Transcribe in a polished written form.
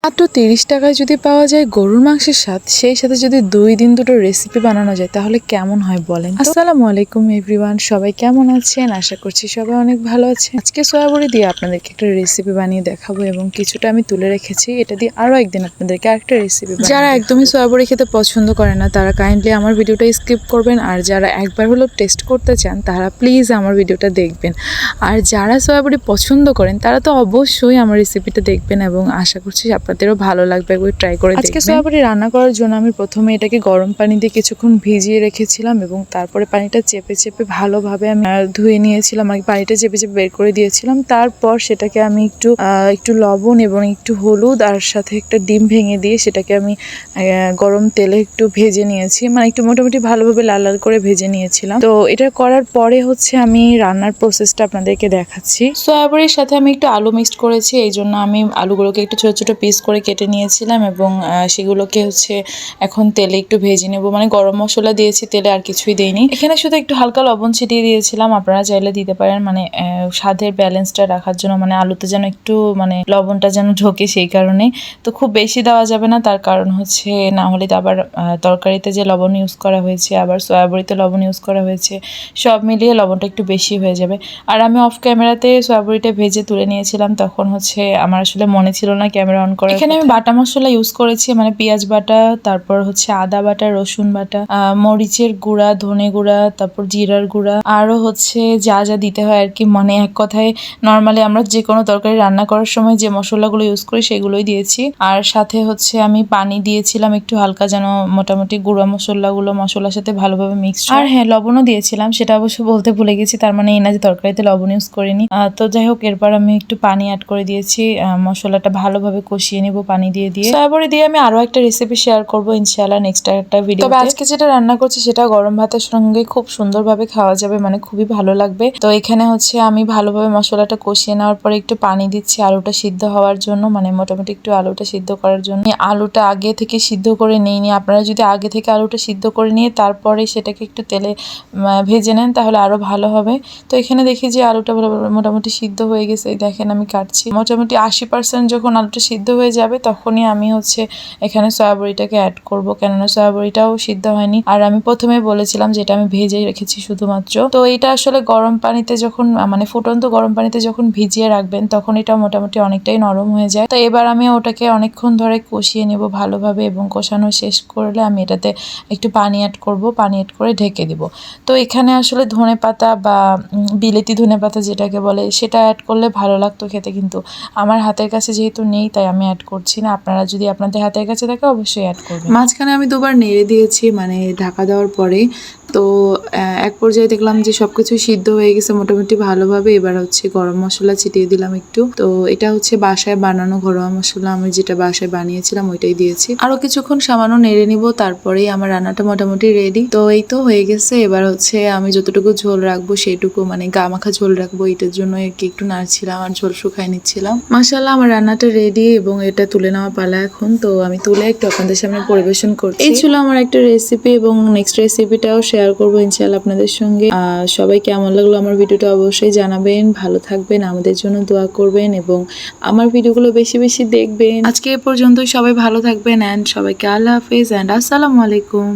মাত্র 30 টাকায় যদি পাওয়া যায় গরুর মাংসের স্বাদ, সেই সাথে যদি 2 দিন দুটো রেসিপি বানানো যায় তাহলে কেমন হয় বলেন। আসসালামু আলাইকুম এভরিওয়ান, সবাই কেমন আছেন? আশা করছি সবাই অনেক ভালো আছে। আজকে সয়াবড়ি দিয়ে আপনাদেরকে একটা রেসিপি বানিয়ে দেখাবো এবং কিছুটা আমি তুলে রেখেছি, এটা দিয়ে আরো একদিন আপনাদেরকে আরেকটা রেসিপি। যারা একদমই সয়াবড়ি খেতে পছন্দ করে না তারা কাইন্ডলি আমার ভিডিওটা স্কিপ করবেন, আর যারা একবার হলো টেস্ট করতে চান তারা প্লিজ আমার ভিডিওটা দেখবেন। আর যারা সয়াবড়ি পছন্দ করেন তারা তো অবশ্যই আমার রেসিপিটা দেখবেন এবং আশা করছি আপনাদেরও ভালো লাগবে, একবার ট্রাই করে দেখবেন। আজকে সয়াবড়ি রান্না করার জন্য আমি প্রথমে এটাকে গরম পানি দিয়ে কিছুক্ষণ ভিজিয়ে রেখেছিলাম এবং তারপরে পানিটা চেপে চেপে ভালোভাবে আমি ধুয়ে নিয়েছিলাম, আর পানিটা চেপে চেপে বের করে দিয়েছিলাম। তারপর সেটাকে আমি একটু লবণ এবং একটু হলুদ আর সাথে একটা ডিম ভেঙে দিয়ে সেটাকে আমি গরম তেলে একটু ভেজে নিয়েছি, মানে একটু মোটামুটি ভালোভাবে লাল লাল করে ভেজে নিয়েছিলাম। তো এটা করার পরে আমি রান্নার প্রসেসটা আপনাদেরকে দেখাচ্ছি। সয়াবড়ির সাথে আমি একটু আলু মিক্সড করেছি, এই জন্য আমি আলুগুলোকে একটু ছোট ছোট পিস করে কেটে নিয়েছিলাম এবং সেগুলোকে এখন তেলে একটু ভেজে নেব। মানে গরম মশলা দিয়েছি তেলে, আর কিছুই দেইনি। এখানে শুধু একটু হালকা লবণ ছিটিয়ে দিয়েছিলাম, আপনারা চাইলে দিতে পারেন, মানে স্বাদের ব্যালেন্সটা রাখার জন্য, মানে আলুতে যেন একটু মানে লবণটা যেন ঢোকে সেই কারণে। তো খুব বেশি দেওয়া যাবে না, তার কারণ না হলে তো আবার তরকারিতে যে লবণ ইউজ করা হয়েছে আবার সয়াবড়িতে লবণ ইউজ করা হয়েছে, সব মিলিয়ে লবণটা একটু বেশি হয়ে যাবে। আর আমি অফ ক্যামেরাতে সয়াবড়িটা ভেজে তুলে নিয়েছিলাম, তখন আমার আসলে মনে ছিল না ক্যামেরা অন করা। এখানে আমি বাটা মশলা ইউজ করেছি, মানে পেঁয়াজ বাটা, তারপর আদা বাটা, রসুন বাটা, মরিচের গুঁড়া, ধনে গুঁড়া, তারপর জিরার গুঁড়া, আরো যা যা দিতে হয় আর কি। মানে এক কথায় নর্মালি আমরা যে কোনো তরকারি রান্না করার সময় যে মশলাগুলো ইউজ করি সেগুলোই দিয়েছি। আর সাথে আমি পানি দিয়েছিলাম একটু হালকা, যেন মোটামুটি গুঁড়া মশলাগুলো মশলার সাথে ভালোভাবে মিক্স। আর হ্যাঁ, লবণও দিয়েছিলাম, সেটা অবশ্য বলতে ভুলে গেছি, তার মানে এই না যে তরকারিতে লবণ ইউজ করিনি। তো যাই হোক, এরপর আমি একটু পানি অ্যাড করে দিয়েছি, মশলাটা ভালোভাবে কষিয়ে নিব পানি দিয়ে। সয়াবড়ি দিয়ে আমি আরো একটা রেসিপি শেয়ার করবো ইনশাআল্লাহ নেক্সট একটা ভিডিও। তবে আজকে যেটা রান্না করছি সেটা গরম ভাতের সঙ্গে খুব সুন্দরভাবে খাওয়া যাবে, মানে খুবই ভালো লাগবে। তো এখানে আমি ভালোভাবে মশলাটা কষিয়ে নেওয়ার পরে একটু পানি দিচ্ছি আলুটা সিদ্ধ হওয়ার জন্য, মানে মোটামুটি একটু আলুটা সিদ্ধ করার জন্য। আলুটা আগে থেকে সিদ্ধ করে নিইনি, আপনারা যদি আগে থেকে আলুটা সিদ্ধ করে নিয়ে তারপরে সেটাকে একটু তেলে ভেজে নেন তাহলে আরো ভালো হবে। তো এখানে দেখি যে আলুটা মোটামুটি সিদ্ধ হয়ে গেছে, দেখেন আমি কাটছি। মোটামুটি 80% যখন আলুটা সিদ্ধ হয়ে যাবে তখনই আমি এখানে সয়াবড়িটাকে অ্যাড করব, কেননা সয়াবড়িটাও সিদ্ধ হয়নি। আর আমি প্রথমে বলেছিলাম যেটা আমি ভেজে রেখেছি শুধুমাত্র। তো এটা আসলে গরম পানিতে যখন, মানে ফুটন্ত গরম পানিতে যখন ভিজিয়ে রাখবেন তখন এটা মোটামুটি অনেকটাই নরম হয়ে যায়। তো এবার আমি ওটাকে অনেকক্ষণ ধরে কষিয়ে নেব ভালোভাবে, এবং কষানো শেষ করলে আমি এটাতে একটু পানি অ্যাড করব, পানি অ্যাড করে ঢেকে দিব। তো এখানে আসলে ধনেপাতা বা বিলেতি ধনেপাতা যেটাকে বলে সেটা অ্যাড করলে ভালো লাগতো খেতে, কিন্তু আমার হাতের কাছে যেহেতু নেই তাই আমি অ্যাড করছি না। আপনারা যদি আপনাদের হাতের কাছে থাকে অবশ্যই অ্যাড করবেন। মাঝখানে আমি দুবার নেড়ে দিয়েছি, মানে ঢাকা দেওয়ার পরে। তো এক পর্যায়ে দেখলাম যে সবকিছু সিদ্ধ হয়ে গেছে মোটামুটি ভালোভাবে। এবার গরম মশলা ছিটিয়ে দিলাম একটু। তো এটা বাসায় বানানো ঘরোয়া মশলা, আমি যেটা বাসায় বানিয়েছিলাম ওইটাই দিয়েছি। আরো কিছুক্ষণ সামান্য নেড়ে নিব, তারপরেই আমার রান্নাটা মোটামুটি রেডি। তো এই তো হয়ে গেছে। এবার আমি যতটুকু ঝোল রাখবো সেইটুকু, মানে গা মাখা ঝোল রাখবো, এটার জন্য একটু নাড়ছিলাম আর ঝোল শুকায় নিচ্ছিলাম। মাশাআল্লাহ, আমার রান্নাটা রেডি এবং এটা তুলে নেওয়া পালা এখন। তো আমি তুলে একটু আপনাদের সামনে পরিবেশন করছি। এই ছিল আমার একটা রেসিপি, এবং নেক্সট রেসিপিটাও শেয়ার করবো ইনশাআল্লাহ আপনাদের সঙ্গে। সবাই কেমন লাগলো আমার ভিডিওটা অবশ্যই জানাবেন, ভালো থাকবেন, আমাদের জন্য দোয়া করবেন এবং আমার ভিডিওগুলো বেশি বেশি দেখবেন। আজকে এ পর্যন্তই, সবাই ভালো থাকবেন, অ্যান্ড সবাইকে আল্লাহ হাফেজ অ্যান্ড আসসালামু আলাইকুম।